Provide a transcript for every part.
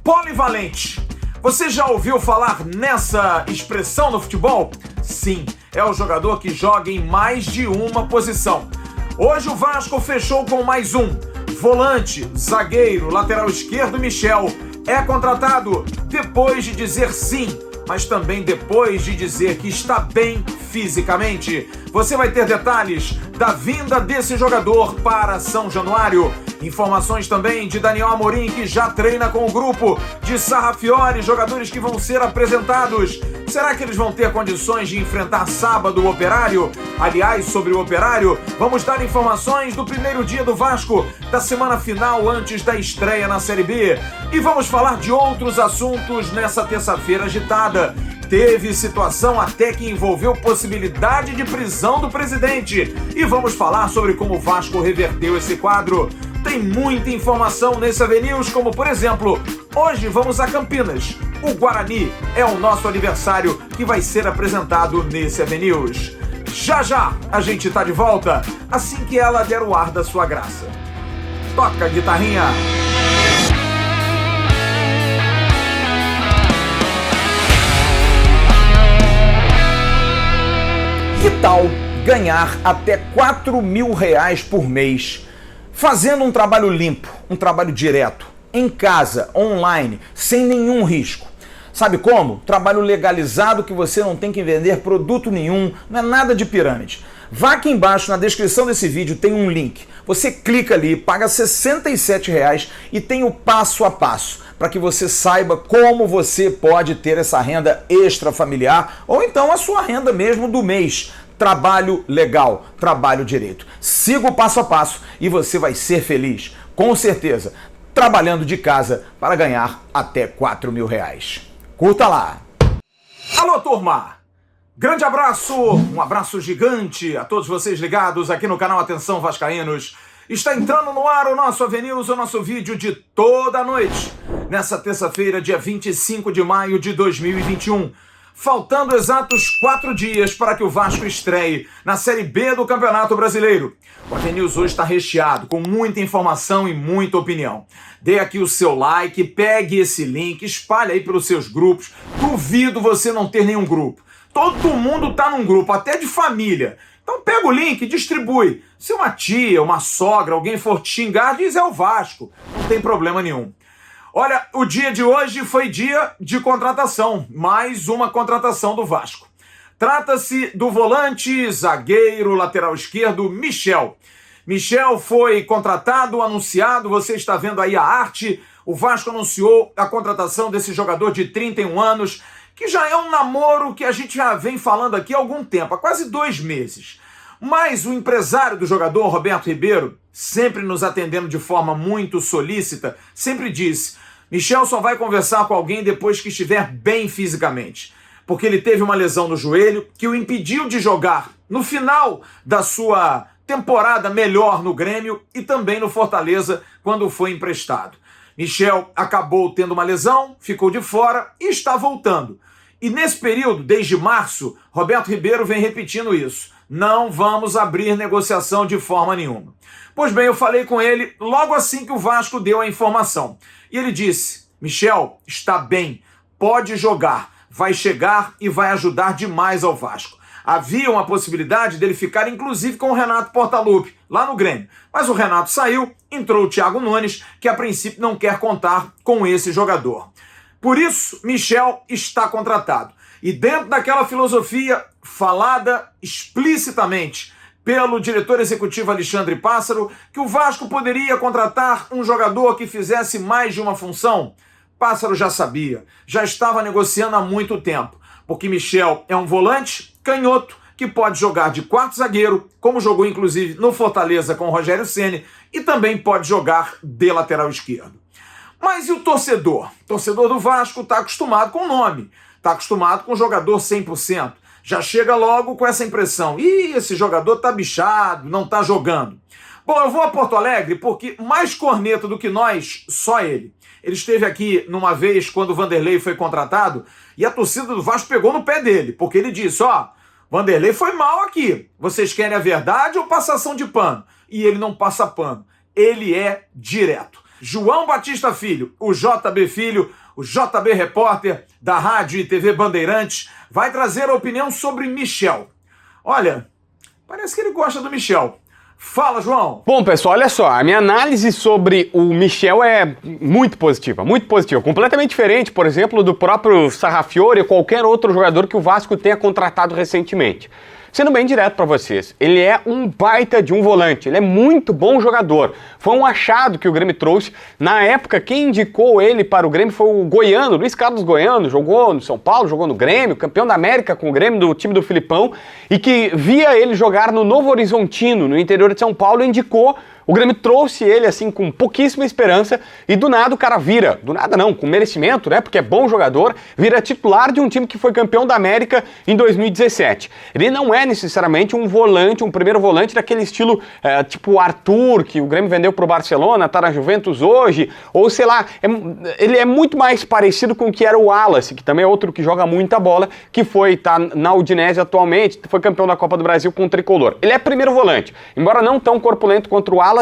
polivalente. Você já ouviu falar nessa expressão no futebol? Sim, é o jogador que joga em mais de uma posição. Hoje o Vasco fechou com mais um. Volante, zagueiro, lateral esquerdo Michel é contratado depois de dizer sim, mas também depois de dizer que está bem fisicamente. Você vai ter detalhes da vinda desse jogador para São Januário. Informações também de Daniel Amorim, que já treina com o grupo, de Sarrafiori, jogadores que vão ser apresentados. Será que eles vão ter condições de enfrentar sábado o Operário? Aliás, sobre o Operário, vamos dar informações do primeiro dia do Vasco, da semana final antes da estreia na Série B. E vamos falar de outros assuntos nessa terça-feira agitada. Teve situação até que envolveu possibilidade de prisão do presidente. E vamos falar sobre como o Vasco reverteu esse quadro. Tem muita informação nesse AVNews, como por exemplo, hoje vamos a Campinas. O Guarani é o nosso aniversário que vai ser apresentado nesse AVNews. Já já a gente tá de volta, assim que ela der o ar da sua graça. Toca a guitarrinha! Que tal ganhar até R$4.000 por mês fazendo um trabalho limpo, um trabalho direto, em casa, online, sem nenhum risco? Sabe como? Trabalho legalizado que você não tem que vender produto nenhum, não é nada de pirâmide. Vá aqui embaixo na descrição desse vídeo, tem um link. Você clica ali, paga R$67 e tem o passo a passo para que você saiba como você pode ter essa renda extra familiar ou então a sua renda mesmo do mês. Trabalho legal, trabalho direito. Siga o passo a passo e você vai ser feliz, com certeza, trabalhando de casa para ganhar até R$4.000. Curta lá! Alô, turma! Grande abraço, um abraço gigante a todos vocês ligados aqui no canal Atenção Vascaínos. Está entrando no ar o nosso AVNews, o nosso vídeo de toda a noite, nessa terça-feira, dia 25 de maio de 2021. Faltando exatos 4 dias para que o Vasco estreie na Série B do Campeonato Brasileiro. O AVNews hoje está recheado com muita informação e muita opinião. Dê aqui o seu like, pegue esse link, espalhe aí pelos seus grupos. Duvido você não ter nenhum grupo. Todo mundo está num grupo, até de família. Então pega o link e distribui. Se uma tia, uma sogra, alguém for te xingar, diz é o Vasco. Não tem problema nenhum. Olha, o dia de hoje foi dia de contratação, mais uma contratação do Vasco. Trata-se do volante, zagueiro, lateral esquerdo, Michel. Michel foi contratado, anunciado, você está vendo aí a arte. O Vasco anunciou a contratação desse jogador de 31 anos, que já é um namoro que a gente já vem falando aqui há algum tempo, há quase 2 meses. Mas o empresário do jogador, Roberto Ribeiro, sempre nos atendendo de forma muito solícita, sempre disse: Michel só vai conversar com alguém depois que estiver bem fisicamente, porque ele teve uma lesão no joelho que o impediu de jogar no final da sua temporada melhor no Grêmio e também no Fortaleza quando foi emprestado. Michel acabou tendo uma lesão, ficou de fora e está voltando. E nesse período, desde março, Roberto Ribeiro vem repetindo isso. Não vamos abrir negociação de forma nenhuma. Pois bem, eu falei com ele logo assim que o Vasco deu a informação. E ele disse: Michel está bem, pode jogar, vai chegar e vai ajudar demais ao Vasco. Havia uma possibilidade dele ficar inclusive com o Renato Portaluppi, lá no Grêmio. Mas o Renato saiu, entrou o Thiago Nunes, que a princípio não quer contar com esse jogador. Por isso, Michel está contratado. E dentro daquela filosofia falada explicitamente pelo diretor executivo Alexandre Pássaro, que o Vasco poderia contratar um jogador que fizesse mais de uma função, Pássaro já sabia, já estava negociando há muito tempo, porque Michel é um volante canhoto que pode jogar de quarto zagueiro, como jogou inclusive no Fortaleza com o Rogério Ceni, e também pode jogar de lateral esquerdo. Mas e o torcedor? O torcedor do Vasco está acostumado com o nome, está acostumado com o jogador 100%. Já chega logo com essa impressão: ih, esse jogador tá bichado, não tá jogando. Bom, eu vou a Porto Alegre porque mais corneta do que nós, só ele. Ele esteve aqui numa vez quando o Vanderlei foi contratado e a torcida do Vasco pegou no pé dele, porque ele disse: ó, Vanderlei foi mal aqui, vocês querem a verdade ou passação de pano? E ele não passa pano, ele é direto. João Batista Filho, o JB Filho, o JB repórter da Rádio e TV Bandeirantes, vai trazer a opinião sobre Michel. Olha, parece que ele gosta do Michel. Fala, João! Bom, pessoal, olha só, a minha análise sobre o Michel é muito positiva, completamente diferente, por exemplo, do próprio Sarrafiori ou qualquer outro jogador que o Vasco tenha contratado recentemente. Sendo bem direto para vocês, ele é um baita de um volante, ele é muito bom jogador. Foi um achado que o Grêmio trouxe. Na época, quem indicou ele para o Grêmio foi o Goiano, Luiz Carlos Goiano, jogou no São Paulo, jogou no Grêmio, campeão da América com o Grêmio do time do Filipão, e que via ele jogar no Novo Horizontino, no interior de São Paulo, e indicou. O Grêmio trouxe ele assim com pouquíssima esperança e do nada o cara vira, do nada não, com merecimento, né, porque é bom jogador, vira titular de um time que foi campeão da América em 2017. Ele não é necessariamente um volante, um primeiro volante daquele estilo tipo Arthur, que o Grêmio vendeu pro Barcelona, tá na Juventus hoje, ou sei lá, ele é muito mais parecido com o que era o Wallace, que também é outro que joga muita bola, que tá na Udinese atualmente, foi campeão da Copa do Brasil com o Tricolor. Ele é primeiro volante, embora não tão corpulento quanto o Wallace,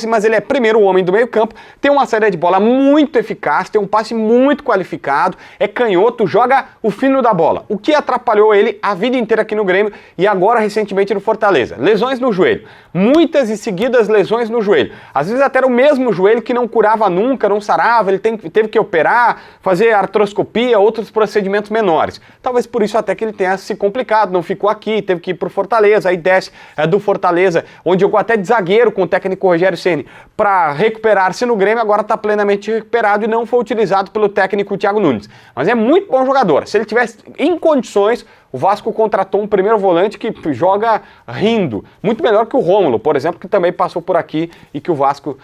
mas ele é primeiro homem do meio campo, tem uma saída de bola muito eficaz, tem um passe muito qualificado, é canhoto, joga o fino da bola. O que atrapalhou ele a vida inteira aqui no Grêmio e agora recentemente no Fortaleza? Lesões no joelho. Muitas e seguidas lesões no joelho. Às vezes até era o mesmo joelho que não curava nunca, não sarava, ele teve que operar, fazer artroscopia, outros procedimentos menores. Talvez por isso até que ele tenha se complicado, não ficou aqui, teve que ir pro Fortaleza, aí desce do Fortaleza, onde jogou até de zagueiro com o técnico Rogério Ceni para recuperar-se no Grêmio, agora está plenamente recuperado e não foi utilizado pelo técnico Thiago Nunes. Mas é muito bom jogador. Se ele tivesse em condições, o Vasco contratou um primeiro volante que joga rindo. Muito melhor que o Rômulo, por exemplo, que também passou por aqui e que o Vasco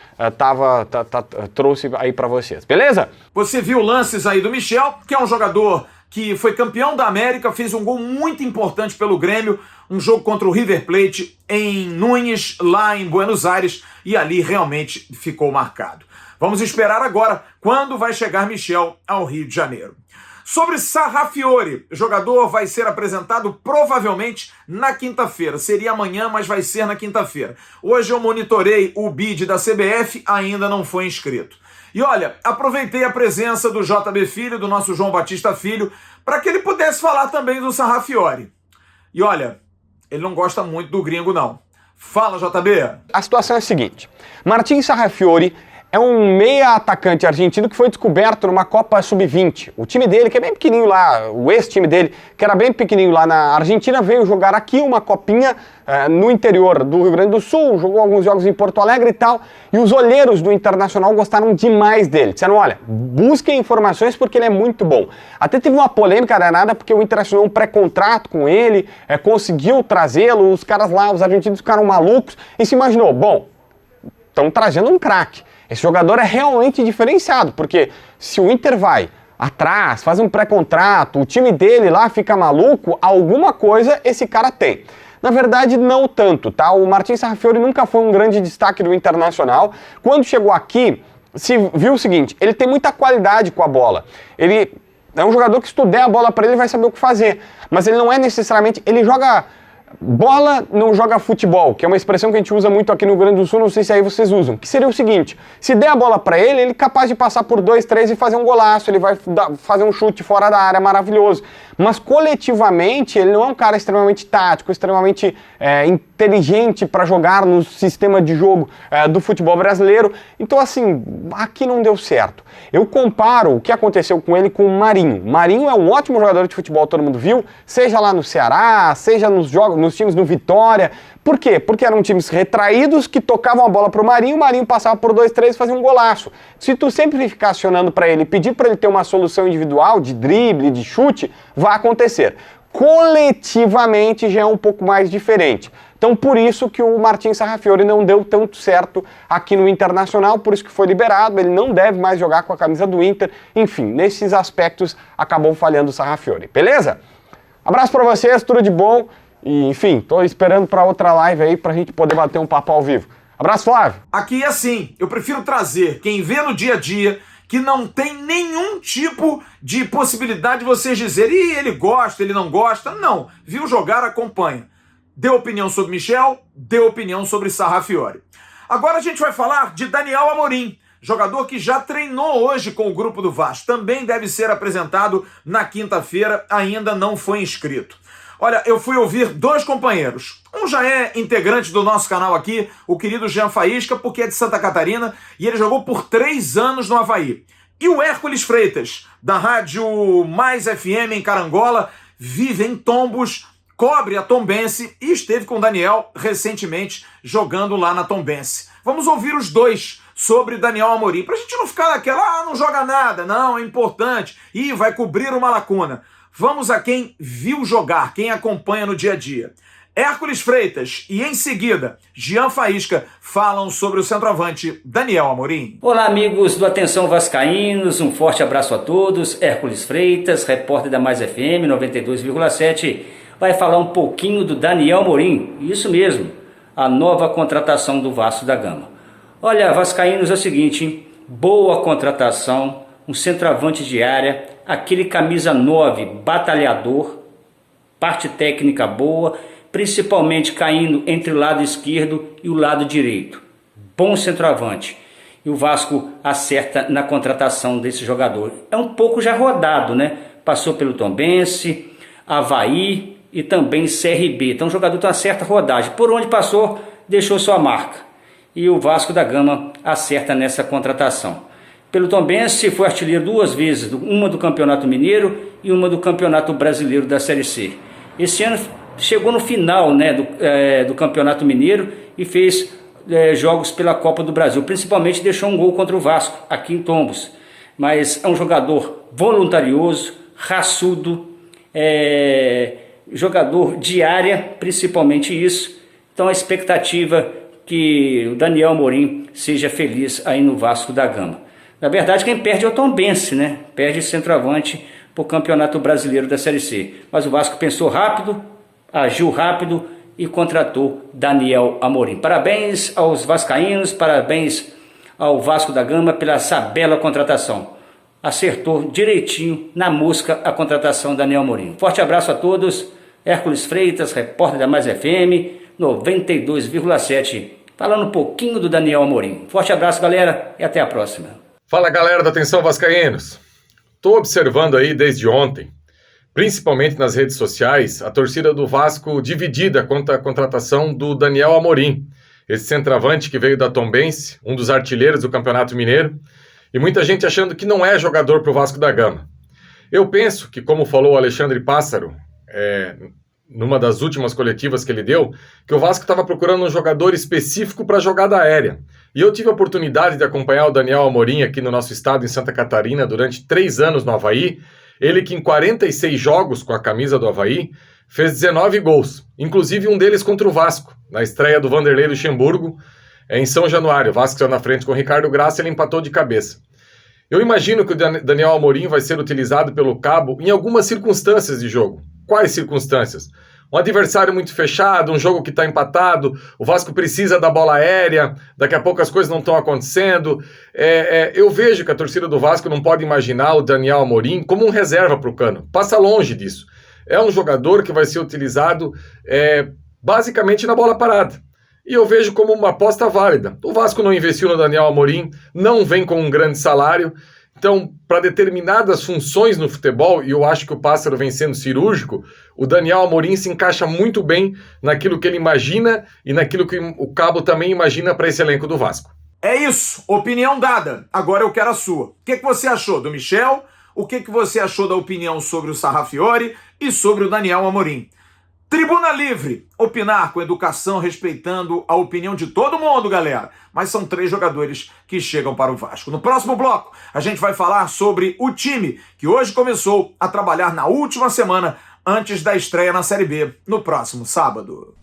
trouxe aí para vocês. Beleza? Você viu lances aí do Michel, que é um jogador que foi campeão da América, fez um gol muito importante pelo Grêmio, um jogo contra o River Plate em Núñez, lá em Buenos Aires, e ali realmente ficou marcado. Vamos esperar agora quando vai chegar Michel ao Rio de Janeiro. Sobre Sarrafiori, o jogador vai ser apresentado provavelmente na quinta-feira. Seria amanhã, mas vai ser na quinta-feira. Hoje eu monitorei o bid da CBF, ainda não foi inscrito. E olha, aproveitei a presença do JB Filho, do nosso João Batista Filho, para que ele pudesse falar também do Sarrafiori. E olha, ele não gosta muito do gringo, não. Fala, JB! A situação é a seguinte: Martin Sarrafiori é um meia atacante argentino que foi descoberto numa Copa Sub-20. O time dele, que é bem pequenininho lá, o ex-time dele, que era bem pequenininho lá na Argentina, veio jogar aqui uma copinha no interior do Rio Grande do Sul, jogou alguns jogos em Porto Alegre e tal, e os olheiros do Internacional gostaram demais dele. Disseram, olha, busquem informações porque ele é muito bom. Até teve uma polêmica danada porque o Internacional um pré-contrato com ele, conseguiu trazê-lo, os caras lá, os argentinos ficaram malucos, e se imaginou, bom, estão trazendo um craque. Esse jogador é realmente diferenciado, porque se o Inter vai atrás, faz um pré-contrato, o time dele lá fica maluco, alguma coisa esse cara tem. Na verdade, não tanto, tá? O Martin Sarrafiori nunca foi um grande destaque do Internacional. Quando chegou aqui, se viu o seguinte, ele tem muita qualidade com a bola. Ele é um jogador que se tu der a bola para ele, vai saber o que fazer. Mas ele não é necessariamente... Ele joga... Bola não joga futebol, que é uma expressão que a gente usa muito aqui no Rio Grande do Sul, não sei se aí vocês usam, que seria o seguinte: se der a bola pra ele, ele é capaz de passar por 2, 3 e fazer um golaço, ele vai fazer um chute fora da área maravilhoso, mas coletivamente ele não é um cara extremamente tático, extremamente inteligente para jogar no sistema de jogo do futebol brasileiro. Então assim, aqui não deu certo. Eu comparo o que aconteceu com ele com o Marinho. Marinho é um ótimo jogador de futebol, todo mundo viu, seja lá no Ceará, seja nos times no Vitória. Por quê? Porque eram times retraídos que tocavam a bola pro Marinho, o Marinho passava por 2, 3 e fazia um golaço. Se tu sempre ficar acionando para ele, pedir para ele ter uma solução individual, de drible, de chute, vai acontecer. Coletivamente já é um pouco mais diferente. Então por isso que o Martin Sarrafiori não deu tanto certo aqui no Internacional, por isso que foi liberado, ele não deve mais jogar com a camisa do Inter. Enfim, nesses aspectos acabou falhando o Sarrafiori, beleza? Abraço pra vocês, tudo de bom. E, enfim, tô esperando pra outra live aí pra gente poder bater um papo ao vivo. Abraço, Flávio! Aqui é assim, eu prefiro trazer quem vê no dia a dia, que não tem nenhum tipo de possibilidade de vocês dizerem, ih, ele gosta, ele não gosta. Não, viu jogar, acompanha. Deu opinião sobre Michel, deu opinião sobre Sarrafiori. Agora a gente vai falar de Daniel Amorim, jogador que já treinou hoje com o grupo do Vasco, também deve ser apresentado na quinta-feira, ainda não foi inscrito. Olha, eu fui ouvir dois companheiros. Um já é integrante do nosso canal aqui, o querido Jean Faísca, porque é de Santa Catarina, e ele jogou por 3 anos no Avaí. E o Hércules Freitas, da rádio Mais FM em Carangola, vive em Tombos, cobre a Tombense e esteve com o Daniel recentemente jogando lá na Tombense. Vamos ouvir os dois sobre Daniel Amorim, pra gente não ficar naquela, não joga nada, não, é importante, e vai cobrir uma lacuna. Vamos a quem viu jogar, quem acompanha no dia a dia. Hércules Freitas e, em seguida, Jean Faísca falam sobre o centroavante Daniel Amorim. Olá, amigos do Atenção Vascaínos, um forte abraço a todos. Hércules Freitas, repórter da Mais FM 92,7, vai falar um pouquinho do Daniel Amorim, isso mesmo, a nova contratação do Vasco da Gama. Olha, vascaínos, é o seguinte, hein? Boa contratação, um centroavante de área, aquele camisa 9, batalhador, parte técnica boa, principalmente caindo entre o lado esquerdo e o lado direito. Bom centroavante. E o Vasco acerta na contratação desse jogador. É um pouco já rodado, né? Passou pelo Tombense, Avaí e também CRB. Então o jogador tem uma certa rodagem. Por onde passou, deixou sua marca. E o Vasco da Gama acerta nessa contratação. Pelo Tombense foi artilheiro 2 vezes, uma do Campeonato Mineiro e uma do Campeonato Brasileiro da Série C. Esse ano chegou no final, né, do Campeonato Mineiro e fez jogos pela Copa do Brasil. Principalmente deixou um gol contra o Vasco, aqui em Tombos. Mas é um jogador voluntarioso, raçudo, jogador de área, principalmente isso. Então a expectativa é que o Daniel Amorim seja feliz aí no Vasco da Gama. Na verdade, quem perde é o Tombense, né? Perde centroavante para o Campeonato Brasileiro da Série C. Mas o Vasco pensou rápido, agiu rápido e contratou Daniel Amorim. Parabéns aos vascaínos, parabéns ao Vasco da Gama pela essa bela contratação. Acertou direitinho na mosca a contratação Daniel Amorim. Forte abraço a todos. Hércules Freitas, repórter da Mais FM 92,7, falando um pouquinho do Daniel Amorim. Forte abraço, galera, e até a próxima. Fala, galera da Atenção Vascaínos. Estou observando aí desde ontem, principalmente nas redes sociais, a torcida do Vasco dividida quanto à contratação do Daniel Amorim, esse centroavante que veio da Tombense, um dos artilheiros do Campeonato Mineiro, e muita gente achando que não é jogador para o Vasco da Gama. Eu penso que, como falou o Alexandre Pássaro, numa das últimas coletivas que ele deu, que o Vasco estava procurando um jogador específico para jogada aérea. E eu tive a oportunidade de acompanhar o Daniel Amorim aqui no nosso estado, em Santa Catarina, durante 3 anos no Avaí. Ele que em 46 jogos com a camisa do Avaí, fez 19 gols, inclusive um deles contra o Vasco, na estreia do Vanderlei Luxemburgo, em São Januário. O Vasco saiu na frente com o Ricardo Graça, ele empatou de cabeça. Eu imagino que o Daniel Amorim vai ser utilizado pelo Cabo em algumas circunstâncias de jogo. Quais circunstâncias? Um adversário muito fechado, um jogo que está empatado, o Vasco precisa da bola aérea, daqui a pouco as coisas não estão acontecendo. Eu vejo que a torcida do Vasco não pode imaginar o Daniel Amorim como um reserva para o Cano. Passa longe disso. É um jogador que vai ser utilizado basicamente na bola parada. E eu vejo como uma aposta válida. O Vasco não investiu no Daniel Amorim, não vem com um grande salário. Então, para determinadas funções no futebol, e eu acho que o Pássaro vem sendo cirúrgico, o Daniel Amorim se encaixa muito bem naquilo que ele imagina e naquilo que o Cabo também imagina para esse elenco do Vasco. É isso, opinião dada. Agora eu quero a sua. O que você achou do Michel? O que você achou da opinião sobre o Sarrafiori e sobre o Daniel Amorim? Tribuna livre, opinar com educação, respeitando a opinião de todo mundo, galera. Mas são 3 jogadores que chegam para o Vasco. No próximo bloco, a gente vai falar sobre o time que hoje começou a trabalhar na última semana antes da estreia na Série B, no próximo sábado.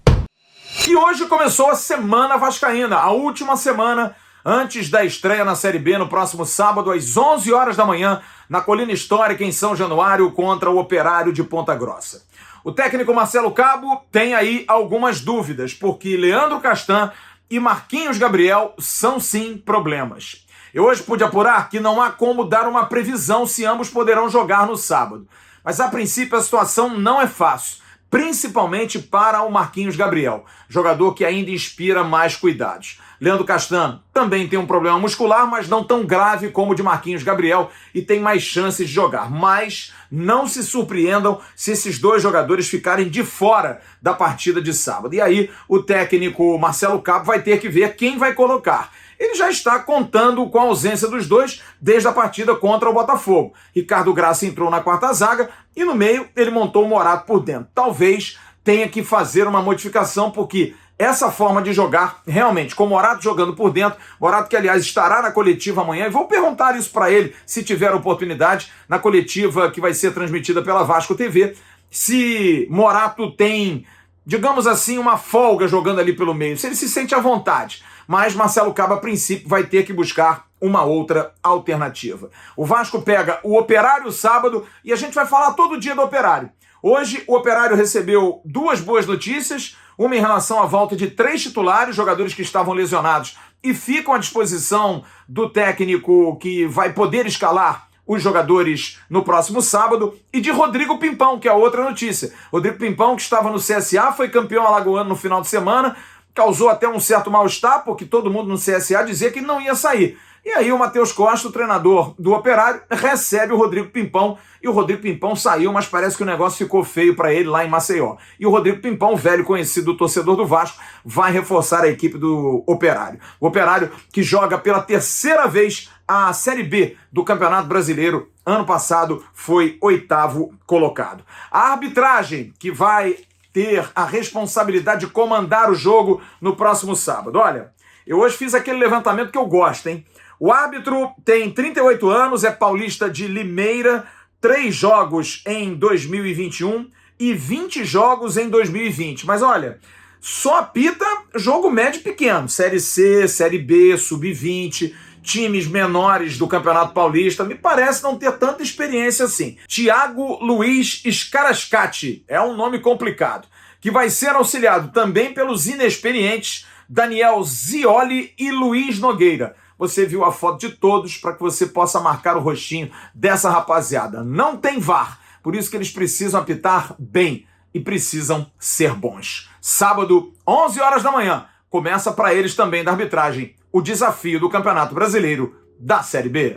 E hoje começou a Semana Vascaína, a última semana antes da estreia na Série B, no próximo sábado, às 11 horas da manhã, na Colina Histórica, em São Januário, contra o Operário de Ponta Grossa. O técnico Marcelo Cabo tem aí algumas dúvidas, porque Leandro Castan e Marquinhos Gabriel são sim problemas. Eu hoje pude apurar que não há como dar uma previsão se ambos poderão jogar no sábado. Mas a princípio a situação não é fácil, principalmente para o Marquinhos Gabriel, jogador que ainda inspira mais cuidados. Leandro Castan também tem um problema muscular, mas não tão grave como o de Marquinhos Gabriel e tem mais chances de jogar. Mas não se surpreendam se esses dois jogadores ficarem de fora da partida de sábado. E aí o técnico Marcelo Cabo vai ter que ver quem vai colocar. Ele já está contando com a ausência dos dois desde a partida contra o Botafogo. Ricardo Graça entrou na quarta zaga e no meio ele montou o Morato por dentro. Talvez tenha que fazer uma modificação porque essa forma de jogar, realmente, com o Morato jogando por dentro, Morato que, aliás, estará na coletiva amanhã, e vou perguntar isso para ele, se tiver oportunidade, na coletiva que vai ser transmitida pela Vasco TV, se Morato tem, digamos assim, uma folga jogando ali pelo meio, se ele se sente à vontade. Mas Marcelo Cabo, a princípio, vai ter que buscar uma outra alternativa. O Vasco pega o Operário sábado e a gente vai falar todo dia do Operário. Hoje, o Operário recebeu duas boas notícias, uma em relação à volta de 3 titulares, jogadores que estavam lesionados e ficam à disposição do técnico que vai poder escalar os jogadores no próximo sábado, e de Rodrigo Pimpão, que é a outra notícia. Rodrigo Pimpão, que estava no CSA, foi campeão alagoano no final de semana, causou até um certo mal-estar, porque todo mundo no CSA dizia que ele não ia sair. E aí o Matheus Costa, o treinador do Operário, recebe o Rodrigo Pimpão, e o Rodrigo Pimpão saiu, mas parece que o negócio ficou feio para ele lá em Maceió. E o Rodrigo Pimpão, velho conhecido do torcedor do Vasco, vai reforçar a equipe do Operário. O Operário que joga pela 3ª vez a Série B do Campeonato Brasileiro, ano passado foi 8º colocado. A arbitragem que vai ter a responsabilidade de comandar o jogo no próximo sábado. Olha, eu hoje fiz aquele levantamento que eu gosto, hein? O árbitro tem 38 anos, é paulista de Limeira, 3 jogos em 2021 e 20 jogos em 2020. Mas olha, só apita jogo médio e pequeno, Série C, Série B, Sub-20, times menores do Campeonato Paulista. Me parece não ter tanta experiência assim. Tiago Luiz Scarascati, é um nome complicado, que vai ser auxiliado também pelos inexperientes Daniel Zioli e Luiz Nogueira. Você viu a foto de todos para que você possa marcar o rostinho dessa rapaziada. Não tem VAR, por isso que eles precisam apitar bem e precisam ser bons. Sábado, 11 horas da manhã, começa para eles também da arbitragem o desafio do Campeonato Brasileiro da Série B.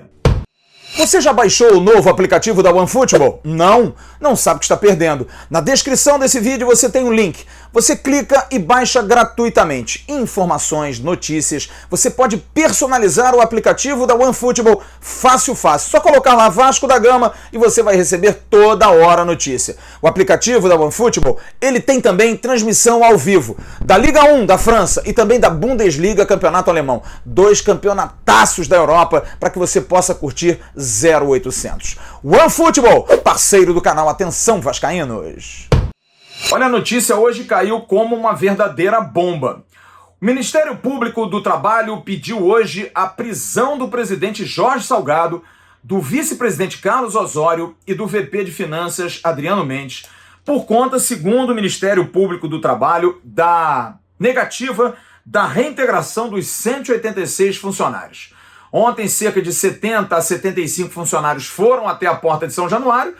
Você já baixou o novo aplicativo da OneFootball? Não? Não sabe o que está perdendo. Na descrição desse vídeo você tem um link. Você clica e baixa gratuitamente. Informações, notícias. Você pode personalizar o aplicativo da OneFootball fácil. Só colocar lá Vasco da Gama e você vai receber toda hora a notícia. O aplicativo da OneFootball, ele tem também transmissão ao vivo da Liga 1 da França e também da Bundesliga, campeonato alemão. 2 campeonataços da Europa para que você possa curtir 0800. OneFootball, parceiro do canal Atenção Vascaínos. Olha, a notícia hoje caiu como uma verdadeira bomba. O Ministério Público do Trabalho pediu hoje a prisão do presidente Jorge Salgado, do vice-presidente Carlos Osório e do VP de Finanças Adriano Mendes, por conta, segundo o Ministério Público do Trabalho, da negativa da reintegração dos 186 funcionários. Ontem, cerca de 70 a 75 funcionários foram até a porta de São Januário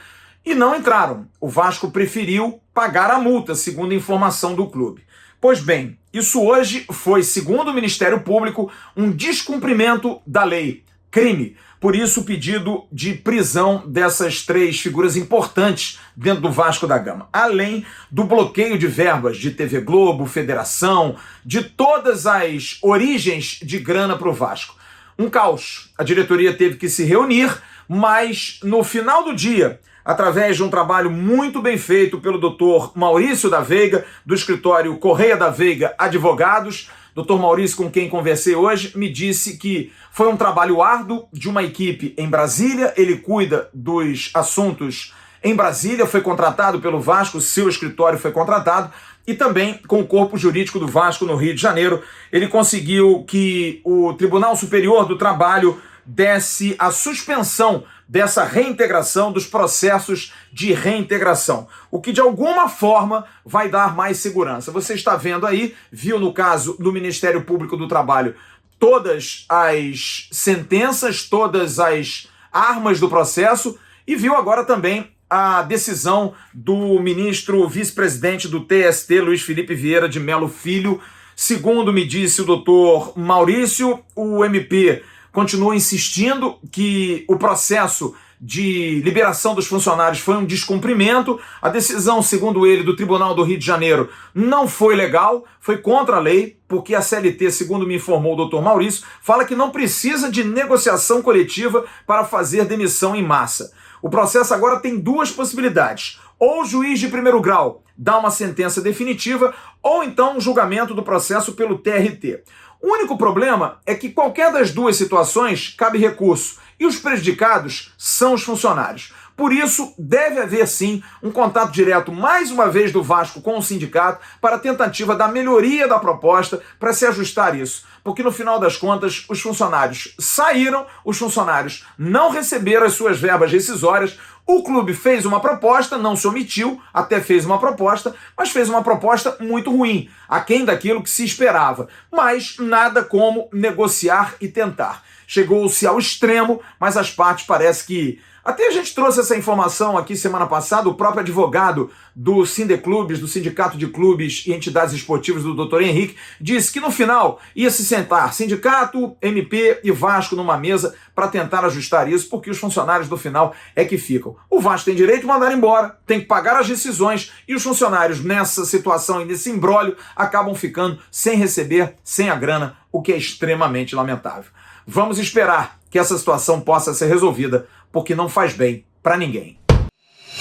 e não entraram. O Vasco preferiu pagar a multa, segundo a informação do clube. Pois bem, isso hoje foi, segundo o Ministério Público, um descumprimento da lei, crime. Por isso, o pedido de prisão dessas 3 figuras importantes dentro do Vasco da Gama. Além do bloqueio de verbas de TV Globo, Federação, de todas as origens de grana para o Vasco. Um caos. A diretoria teve que se reunir, mas no final do dia, através de um trabalho muito bem feito pelo Dr. Maurício da Veiga, do escritório Correia da Veiga Advogados, Dr. Maurício, com quem conversei hoje, me disse que foi um trabalho árduo de uma equipe em Brasília, ele cuida dos assuntos em Brasília, foi contratado pelo Vasco, seu escritório foi contratado, e também com o corpo jurídico do Vasco no Rio de Janeiro, ele conseguiu que o Tribunal Superior do Trabalho desse a suspensão dessa reintegração, dos processos de reintegração, o que de alguma forma vai dar mais segurança. Você está vendo aí, viu no caso do Ministério Público do Trabalho, todas as sentenças, todas as armas do processo, e viu agora também a decisão do ministro vice-presidente do TST, Luiz Felipe Vieira de Melo Filho. Segundo me disse o doutor Maurício, o MP continua insistindo que o processo de liberação dos funcionários foi um descumprimento. A decisão, segundo ele, do Tribunal do Rio de Janeiro não foi legal, foi contra a lei, porque a CLT, segundo me informou o doutor Maurício, fala que não precisa de negociação coletiva para fazer demissão em massa. O processo agora tem duas possibilidades. Ou o juiz de primeiro grau dá uma sentença definitiva, ou então um julgamento do processo pelo TRT. O único problema é que qualquer das duas situações cabe recurso, e os prejudicados são os funcionários. Por isso, deve haver sim um contato direto, mais uma vez, do Vasco com o sindicato para a tentativa da melhoria da proposta para se ajustar isso. Porque no final das contas, os funcionários saíram, os funcionários não receberam as suas verbas rescisórias, o clube fez uma proposta, não se omitiu, até fez uma proposta, mas fez uma proposta muito ruim, aquém daquilo que se esperava. Mas nada como negociar e tentar. Chegou-se ao extremo, mas as partes parece que... Até a gente trouxe essa informação aqui semana passada, o próprio advogado do Sindeclubes, do Sindicato de Clubes e Entidades Esportivas, do Dr. Henrique, disse que no final ia se sentar sindicato, MP e Vasco numa mesa para tentar ajustar isso, porque os funcionários do final é que ficam. O Vasco tem direito de mandar embora, tem que pagar as rescisões e os funcionários nessa situação e nesse imbróglio acabam ficando sem receber, sem a grana, o que é extremamente lamentável. Vamos esperar que essa situação possa ser resolvida, porque não faz bem para ninguém.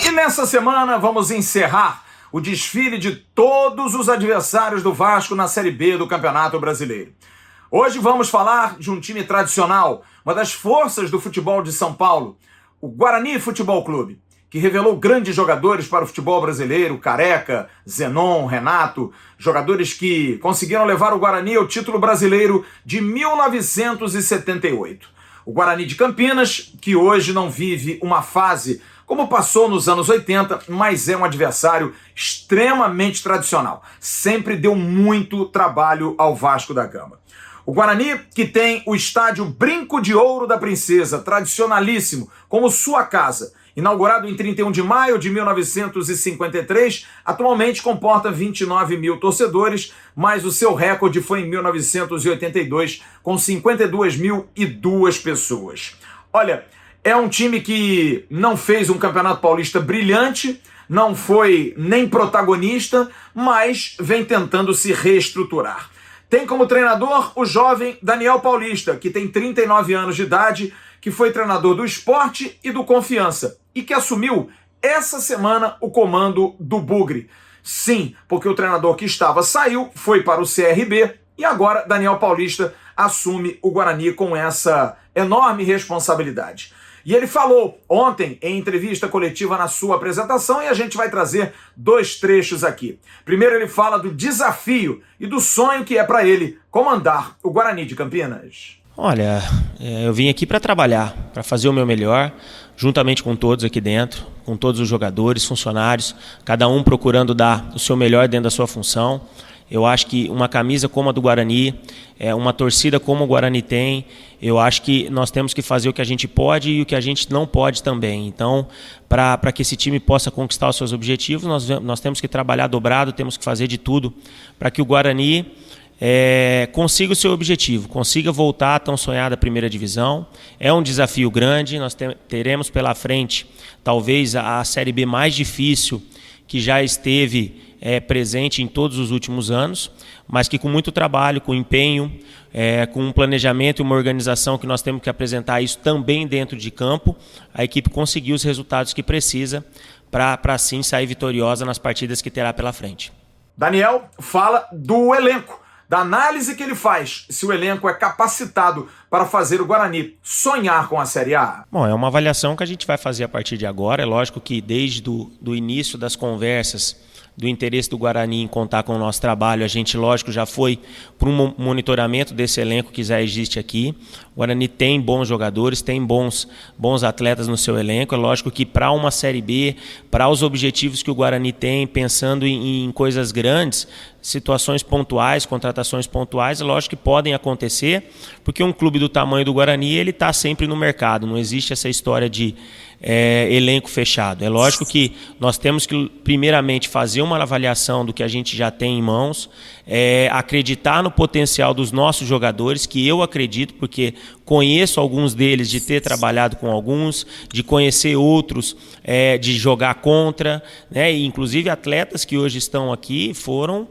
E nessa semana vamos encerrar o desfile de todos os adversários do Vasco na Série B do Campeonato Brasileiro. Hoje vamos falar de um time tradicional, uma das forças do futebol de São Paulo, o Guarani Futebol Clube, que revelou grandes jogadores para o futebol brasileiro, Careca, Zenon, Renato, jogadores que conseguiram levar o Guarani ao título brasileiro de 1978. O Guarani de Campinas, que hoje não vive uma fase como passou nos anos 80, mas é um adversário extremamente tradicional. Sempre deu muito trabalho ao Vasco da Gama. O Guarani, que tem o estádio Brinco de Ouro da Princesa, tradicionalíssimo, como sua casa, inaugurado em 31 de maio de 1953, atualmente comporta 29 mil torcedores, mas o seu recorde foi em 1982, com 52.002 pessoas. Olha, é um time que não fez um Campeonato Paulista brilhante, não foi nem protagonista, mas vem tentando se reestruturar. Tem como treinador o jovem Daniel Paulista, que tem 39 anos de idade, que foi treinador do Sport e do Confiança, e que assumiu essa semana o comando do Bugre. Sim, porque o treinador que estava saiu, foi para o CRB, e agora Daniel Paulista assume o Guarani com essa enorme responsabilidade. E ele falou ontem em entrevista coletiva na sua apresentação, e a gente vai trazer dois trechos aqui. Primeiro ele fala do desafio e do sonho que é para ele comandar o Guarani de Campinas. Olha, eu vim aqui para trabalhar, para fazer o meu melhor, juntamente com todos aqui dentro, com todos os jogadores, funcionários, cada um procurando dar o seu melhor dentro da sua função. Eu acho que uma camisa como a do Guarani, uma torcida como o Guarani tem, eu acho que nós temos que fazer o que a gente pode e o que a gente não pode também. Então, para que esse time possa conquistar os seus objetivos, nós temos que trabalhar dobrado, temos que fazer de tudo para que o Guarani consiga o seu objetivo, consiga voltar à tão sonhada primeira divisão. É um desafio grande, nós teremos pela frente talvez a Série B mais difícil que já esteve presente em todos os últimos anos, mas que com muito trabalho, com empenho, com um planejamento e uma organização que nós temos que apresentar isso também dentro de campo, a equipe conseguiu os resultados que precisa para assim sair vitoriosa nas partidas que terá pela frente. Daniel fala do elenco, da análise que ele faz, se o elenco é capacitado para fazer o Guarani sonhar com a Série A. Bom, é uma avaliação que a gente vai fazer a partir de agora. É lógico que desde do início das conversas, do interesse do Guarani em contar com o nosso trabalho, a gente, lógico, já foi para um monitoramento desse elenco que já existe aqui. O Guarani tem bons jogadores, tem bons atletas no seu elenco. É lógico que para uma Série B, para os objetivos que o Guarani tem, pensando em coisas grandes, situações pontuais, contratações pontuais, lógico que podem acontecer, porque um clube do tamanho do Guarani, ele está sempre no mercado, não existe essa história de elenco fechado. É lógico que nós temos que, primeiramente, fazer uma avaliação do que a gente já tem em mãos, acreditar no potencial dos nossos jogadores, que eu acredito, porque conheço alguns deles, de ter trabalhado com alguns, de conhecer outros, de jogar contra, né? E, inclusive, atletas que hoje estão aqui foram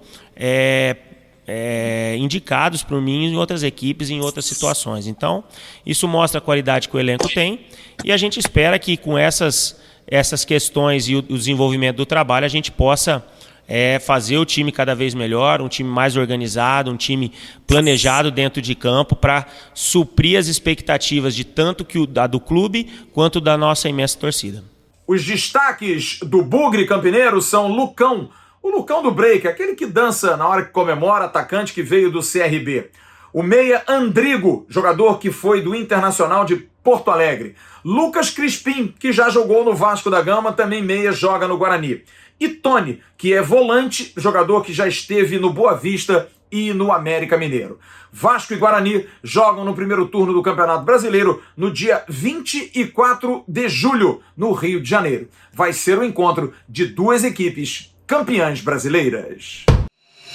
indicados por mim em outras equipes, em outras situações. Então, isso mostra a qualidade que o elenco tem, e a gente espera que com essas questões e o desenvolvimento do trabalho a gente possa fazer o time cada vez melhor, um time mais organizado, um time planejado dentro de campo para suprir as expectativas de tanto da do clube quanto da nossa imensa torcida. Os destaques do Bugre Campineiro são Lucão, o Lucão do break, aquele que dança na hora que comemora, atacante que veio do CRB. O meia Andrigo, jogador que foi do Internacional de Porto Alegre. Lucas Crispim, que já jogou no Vasco da Gama, também meia, joga no Guarani. E Tony, que é volante, jogador que já esteve no Boa Vista e no América Mineiro. Vasco e Guarani jogam no primeiro turno do Campeonato Brasileiro no dia 24 de julho, no Rio de Janeiro. Vai ser o encontro de duas equipes campeãs brasileiras.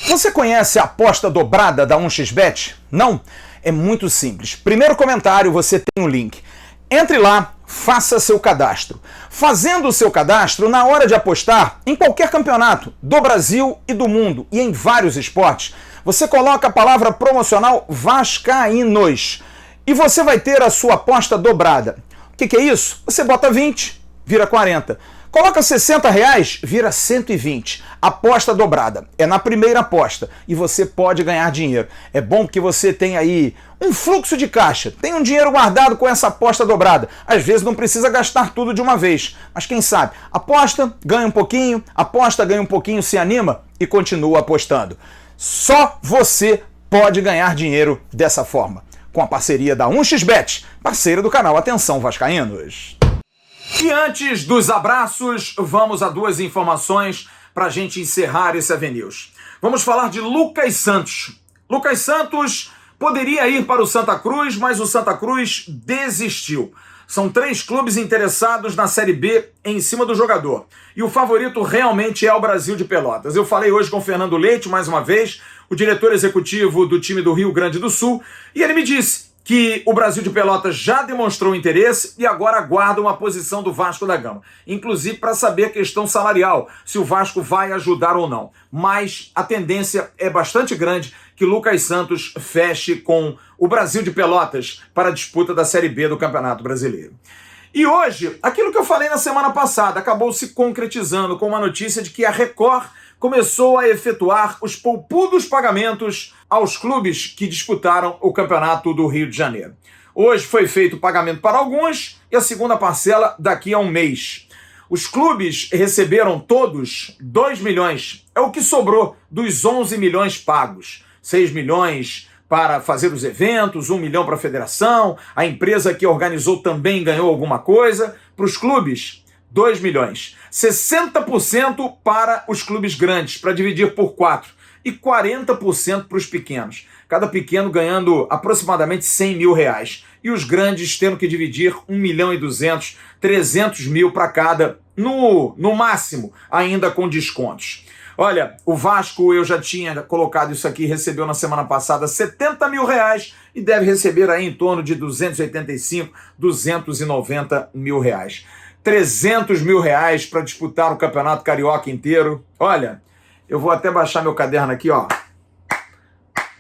Você conhece a aposta dobrada da 1xBet? Não? É muito simples. Primeiro comentário, você tem um link. Entre lá, faça seu cadastro. Fazendo o seu cadastro, na hora de apostar em qualquer campeonato do Brasil e do mundo e em vários esportes, você coloca a palavra promocional Vascaínos e você vai ter a sua aposta dobrada. O que é isso? Você bota 20, vira 40. Coloca R$60, vira 120. Aposta dobrada. É na primeira aposta e você pode ganhar dinheiro. É bom que você tem aí um fluxo de caixa. Tem um dinheiro guardado com essa aposta dobrada. Às vezes não precisa gastar tudo de uma vez. Mas quem sabe? Aposta, ganha um pouquinho, aposta, ganha um pouquinho, se anima e continua apostando. Só você pode ganhar dinheiro dessa forma. Com a parceria da 1xBet, parceira do canal Atenção Vascaínos. E antes dos abraços, vamos a duas informações para a gente encerrar esse AVNews. Vamos falar de Lucas Santos. Lucas Santos poderia ir para o Santa Cruz, mas o Santa Cruz desistiu. São 3 clubes interessados na Série B em cima do jogador. E o favorito realmente é o Brasil de Pelotas. Eu falei hoje com o Fernando Leite, mais uma vez, o diretor executivo do time do Rio Grande do Sul, e ele me disse que o Brasil de Pelotas já demonstrou interesse e agora aguarda uma posição do Vasco da Gama. Inclusive para saber a questão salarial, se o Vasco vai ajudar ou não. Mas a tendência é bastante grande que Lucas Santos feche com o Brasil de Pelotas para a disputa da Série B do Campeonato Brasileiro. E hoje, aquilo que eu falei na semana passada acabou se concretizando com uma notícia de que a Record começou a efetuar os poupudos pagamentos aos clubes que disputaram o Campeonato do Rio de Janeiro. Hoje foi feito o pagamento para alguns e a segunda parcela daqui a um mês. Os clubes receberam todos 2 milhões, é o que sobrou dos 11 milhões pagos. 6 milhões para fazer os eventos, 1 milhão para a federação, a empresa que organizou também ganhou alguma coisa. Para os clubes, 2 milhões. 60% para os clubes grandes, para dividir por 4. E 40% para os pequenos. Cada pequeno ganhando aproximadamente 100 mil reais. E os grandes tendo que dividir 1 milhão e 200, 300 mil para cada, no máximo, ainda com descontos. Olha, o Vasco, eu já tinha colocado isso aqui, recebeu na semana passada 70 mil reais e deve receber aí em torno de 285, 290 mil reais. 300 mil reais para disputar o Campeonato Carioca inteiro. Olha, eu vou até baixar meu caderno aqui, ó.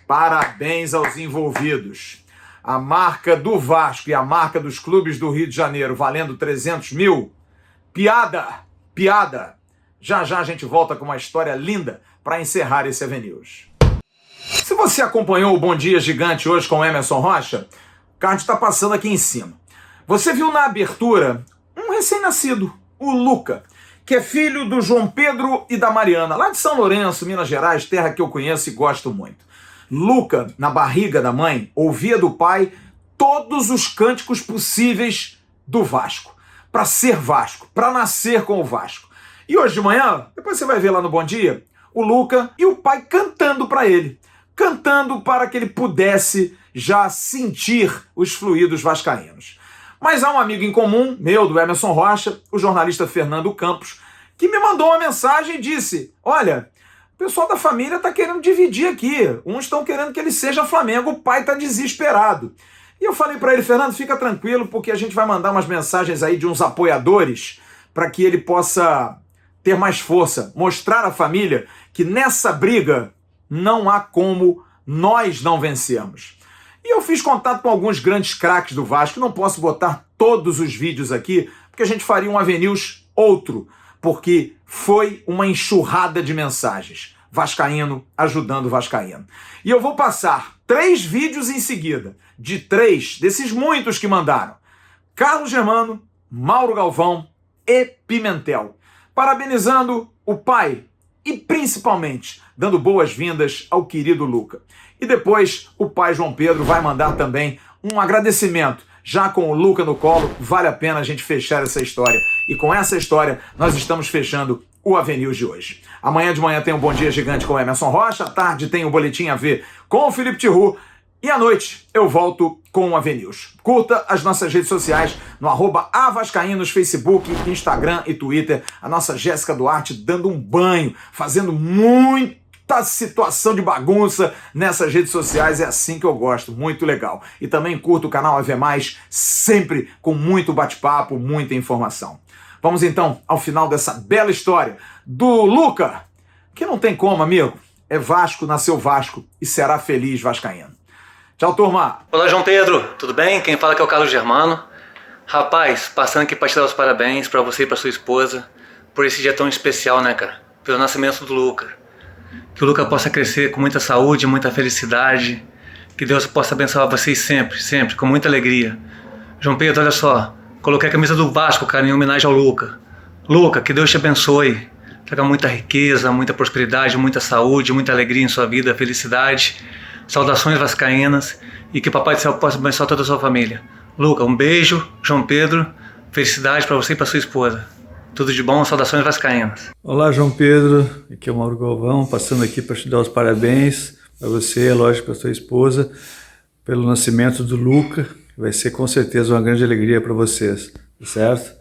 Parabéns aos envolvidos. A marca do Vasco e a marca dos clubes do Rio de Janeiro valendo 300 mil. Piada, piada. Já já a gente volta com uma história linda para encerrar esse AVNews. Se você acompanhou o Bom Dia Gigante hoje com o Emerson Rocha, o card está passando aqui em cima. Você viu na abertura um recém-nascido, o Luca, que é filho do João Pedro e da Mariana, lá de São Lourenço, Minas Gerais, terra que eu conheço e gosto muito. Luca, na barriga da mãe, ouvia do pai todos os cânticos possíveis do Vasco, para ser Vasco, para nascer com o Vasco. E hoje de manhã, depois você vai ver lá no Bom Dia, o Luca e o pai cantando para ele. Cantando para que ele pudesse já sentir os fluidos vascaínos. Mas há um amigo em comum, meu, do Emerson Rocha, o jornalista Fernando Campos, que me mandou uma mensagem e disse: olha, o pessoal da família está querendo dividir aqui. Uns estão querendo que ele seja Flamengo, o pai está desesperado. E eu falei para ele: Fernando, fica tranquilo, porque a gente vai mandar umas mensagens aí de uns apoiadores para que ele possa ter mais força, mostrar à família que nessa briga não há como nós não vencermos. E eu fiz contato com alguns grandes craques do Vasco, não posso botar todos os vídeos aqui, porque a gente faria um AVNews outro, porque foi uma enxurrada de mensagens. Vascaíno ajudando Vascaíno. E eu vou passar 3 vídeos em seguida, de 3 desses muitos que mandaram. Carlos Germano, Mauro Galvão e Pimentel, parabenizando o pai e principalmente dando boas-vindas ao querido Luca. E depois o pai João Pedro vai mandar também um agradecimento. Já com o Luca no colo, vale a pena a gente fechar essa história. E com essa história, nós estamos fechando o AVNews de hoje. Amanhã de manhã tem um Bom Dia Gigante com o Emerson Rocha, à tarde tem o Boletim AV com o Felipe Tiru, e à noite eu volto com o AVNews. Curta as nossas redes sociais no @avascaínos, Facebook, Instagram e Twitter. A nossa Jéssica Duarte dando um banho, fazendo muita situação de bagunça nessas redes sociais, é assim que eu gosto, muito legal. E também curta o canal AV+, sempre com muito bate-papo, muita informação. Vamos então ao final dessa bela história do Luca, que não tem como, amigo. É Vasco, nasceu Vasco e será feliz vascaíno. Tchau, turma. Olá, João Pedro, tudo bem? Quem fala aqui é o Carlos Germano. Rapaz, passando aqui para te dar os parabéns para você e para sua esposa por esse dia tão especial, né, cara? Pelo nascimento do Luca. Que o Luca possa crescer com muita saúde, muita felicidade. Que Deus possa abençoar vocês sempre, sempre, com muita alegria. João Pedro, olha só, coloquei a camisa do Vasco, cara, em homenagem ao Luca. Luca, que Deus te abençoe. Traga muita riqueza, muita prosperidade, muita saúde, muita alegria em sua vida, felicidade. Saudações vascaínas e que o Papai do Céu possa abençoar toda a sua família. Luca, um beijo. João Pedro, felicidade para você e para sua esposa. Tudo de bom, saudações vascaínas. Olá, João Pedro, aqui é o Mauro Galvão, passando aqui para te dar os parabéns para você, lógico, para sua esposa, pelo nascimento do Luca, que vai ser com certeza uma grande alegria para vocês, tá certo?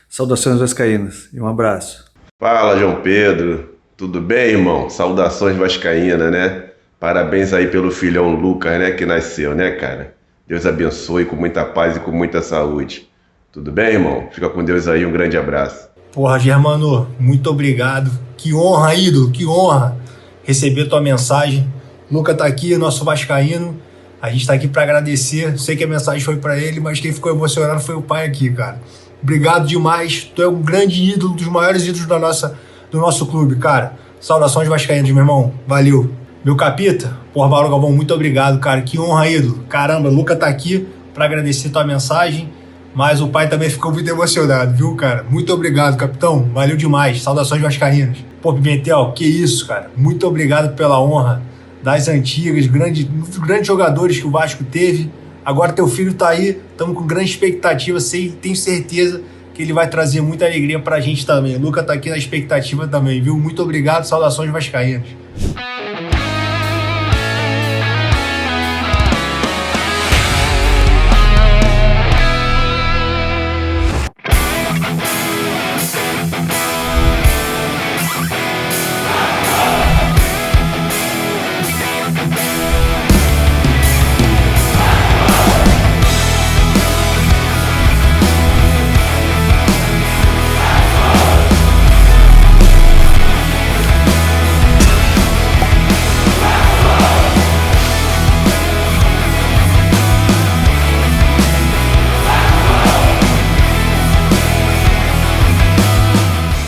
Saudações vascaínas e um abraço. Fala, João Pedro, tudo bem, irmão? Saudações vascaínas, né? Parabéns aí pelo filhão Lucas, né, que nasceu, né, cara? Deus abençoe com muita paz e com muita saúde. Tudo bem, irmão? Fica com Deus aí, um grande abraço. Porra, Germano, muito obrigado. Que honra, ídolo, que honra receber tua mensagem. Luca tá aqui, nosso vascaíno. A gente tá aqui para agradecer. Sei que a mensagem foi para ele, mas quem ficou emocionado foi o pai aqui, cara. Obrigado demais. Tu é um grande ídolo, dos maiores ídolos do nosso clube, cara. Saudações vascaínas, meu irmão. Valeu. Meu capita, porra, Mauro Galvão, muito obrigado, cara. Que honra, ídolo. Caramba, Luca tá aqui para agradecer tua mensagem, mas o pai também ficou muito emocionado, viu, cara? Muito obrigado, capitão. Valeu demais. Saudações vascaínas. Pô, Pimentel, que isso, cara. Muito obrigado pela honra das antigas, grandes jogadores que o Vasco teve. Agora teu filho tá aí, estamos com grande expectativa, tenho certeza que ele vai trazer muita alegria pra gente também. O Luca tá aqui na expectativa também, viu? Muito obrigado, saudações vascaínas.